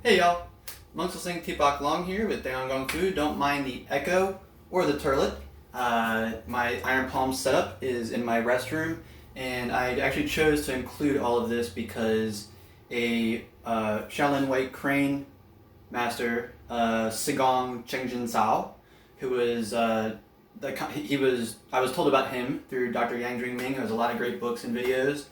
Hey y'all, Monks will sing Tipak Long here with Daeon Gong Fu. Don't mind the echo or the turlet. My iron palm setup is in my restroom, and I actually chose to include all of this because a Shaolin White Crane master, Sigung Sao, who was I was told about him through Dr. Jwing-Ming, who has a lot of great books and videos.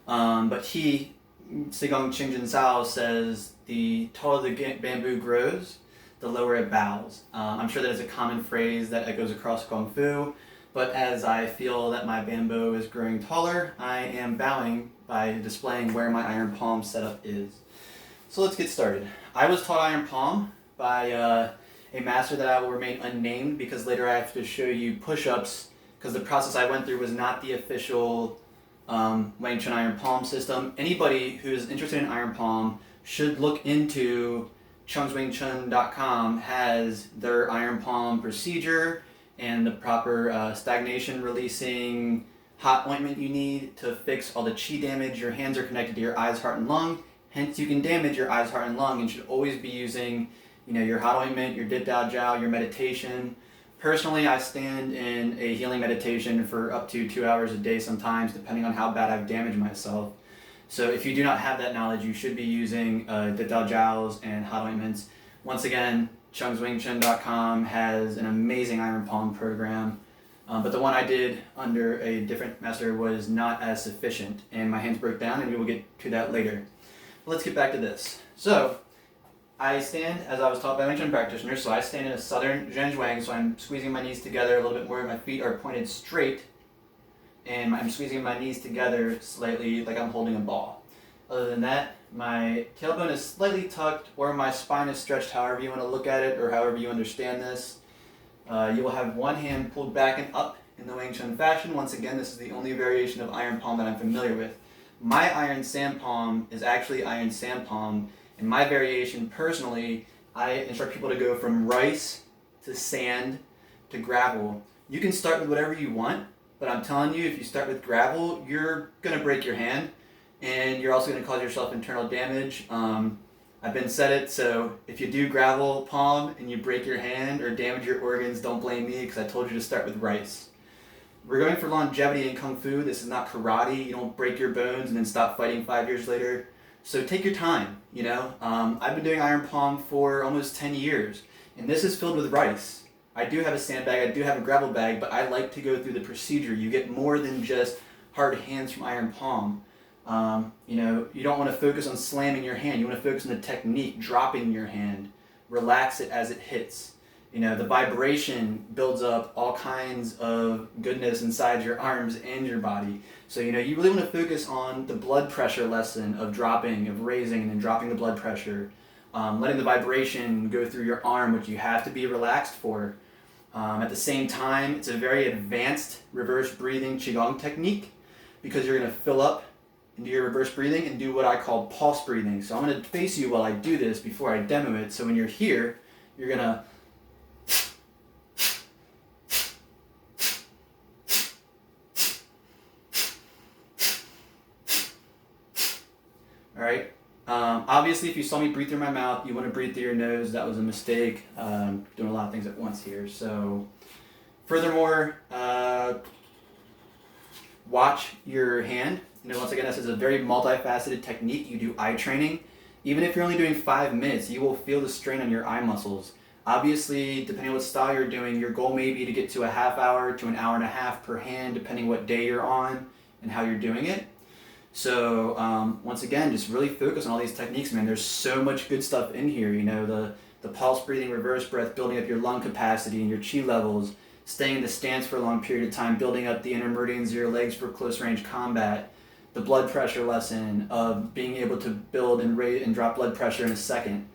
But Sigung Sao says the taller the bamboo grows, the lower it bows. I'm sure that is a common phrase that echoes across Kung Fu, but as I feel that my bamboo is growing taller, I am bowing by displaying where my iron palm setup is. So let's get started. I was taught iron palm by a master that I will remain unnamed because later I have to show you push-ups because the process I went through was not the official Wing Chun Iron Palm system. Anybody who's interested in Iron Palm should look into cheungswingchun.com has their Iron Palm procedure and the proper stagnation releasing hot ointment you need to fix all the chi damage. Your hands are connected to your eyes, heart, and lung. Hence, you can damage your eyes, heart, and lung, and should always be using, your hot ointment, your dit dao jiao, your meditation. Personally, I stand in a healing meditation for up to 2 hours a day sometimes, depending on how bad I've damaged myself. So if you do not have that knowledge, you should be using dit dao jiaos and hot ointments. Once again, cheungswingchun.com has an amazing iron palm program, but the one I did under a different master was not as sufficient, and my hands broke down, and we will get to that later. Let's get back to this. So I stand, as I was taught by Wing Chun practitioners, so I stand in a southern zhuang, so I'm squeezing my knees together a little bit more, my feet are pointed straight, and I'm squeezing my knees together slightly like I'm holding a ball. Other than that, my tailbone is slightly tucked, or my spine is stretched, however you want to look at it, or however you understand this. You will have one hand pulled back and up in the Wing Chun fashion. Once again, this is the only variation of iron palm that I'm familiar with. My iron sand palm is actually iron sand palm. In my variation, personally, I instruct people to go from rice to sand to gravel. You can start with whatever you want, but I'm telling you, if you start with gravel, you're going to break your hand, and you're also going to cause yourself internal damage. I've been said it, so if you do gravel palm and you break your hand or damage your organs, don't blame me because I told you to start with rice. We're going for longevity in Kung Fu. This is not karate. You don't break your bones and then stop fighting 5 years later. So take your time, I've been doing iron palm for almost 10 years, and this is filled with rice. I do have a sandbag, I do have a gravel bag, but I like to go through the procedure. You get more than just hard hands from iron palm. You don't want to focus on slamming your hand. You want to focus on the technique, dropping your hand. Relax it as it hits. The vibration builds up all kinds of goodness inside your arms and your body. So, you really want to focus on the blood pressure lesson of dropping, of raising, and then dropping the blood pressure. Letting the vibration go through your arm, which you have to be relaxed for. At the same time, it's a very advanced reverse breathing Qigong technique because you're going to fill up into your reverse breathing and do what I call pulse breathing. So I'm going to face you while I do this before I demo it. So when you're here, you're going to Alright, obviously if you saw me breathe through my mouth, you want to breathe through your nose. That was a mistake. Doing a lot of things at once here. So, furthermore, watch your hand. Once again, this is a very multifaceted technique. You do eye training. Even if you're only doing 5 minutes, you will feel the strain on your eye muscles. Obviously, depending on what style you're doing, your goal may be to get to a half hour to an hour and a half per hand, depending what day you're on and how you're doing it. So once again, just really focus on all these techniques, man. There's so much good stuff in here. The pulse breathing, reverse breath, building up your lung capacity and your chi levels, staying in the stance for a long period of time, building up the inner meridians of your legs for close range combat, the blood pressure lesson of being able to build and raise and drop blood pressure in a second.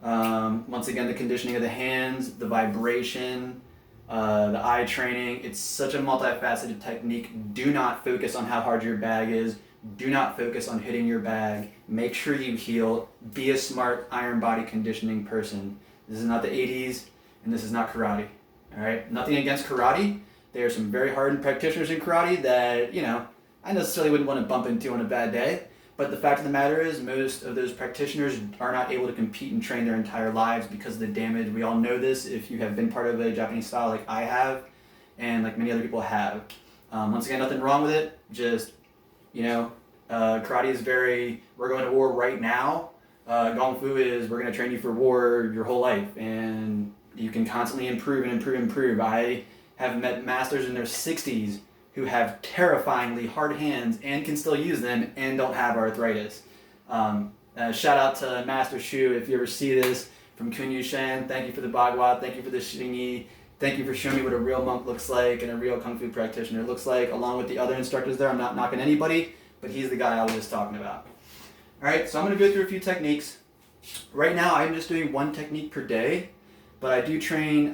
Once again, the conditioning of the hands, the vibration, the eye training. It's such a multifaceted technique. Do not focus on how hard your bag is. Do not focus on hitting your bag. Make sure you heal. Be a smart iron body conditioning person. This is not the 80s, and this is not karate. All right? Nothing against karate. There are some very hardened practitioners in karate that, I necessarily wouldn't want to bump into on a bad day. But the fact of the matter is, most of those practitioners are not able to compete and train their entire lives because of the damage. We all know this if you have been part of a Japanese style like I have, and like many other people have. Once again, nothing wrong with it. Just, karate is we're going to war right now. Gong Fu is, we're going to train you for war your whole life. And you can constantly improve and improve and improve. I have met masters in their 60s who have terrifyingly hard hands and can still use them and don't have arthritis. Shout out to Master Shu if you ever see this, from Kun Shan. Thank you for the Bagua, thank you for the Xing. Thank you for showing me what a real monk looks like and a real Kung Fu practitioner looks like, along with the other instructors there. I'm not knocking anybody, but he's the guy I was just talking about. Alright, so I'm going to go through a few techniques. Right now I'm just doing one technique per day, but I do train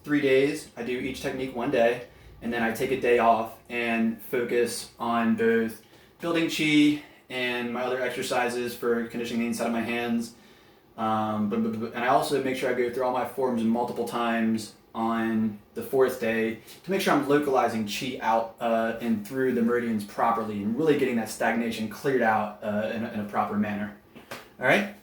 3 days. I do each technique one day, and then I take a day off and focus on both building chi and my other exercises for conditioning the inside of my hands. And I also make sure I go through all my forms multiple times on the 4th day to make sure I'm localizing chi out and through the meridians properly and really getting that stagnation cleared out in a proper manner. All right?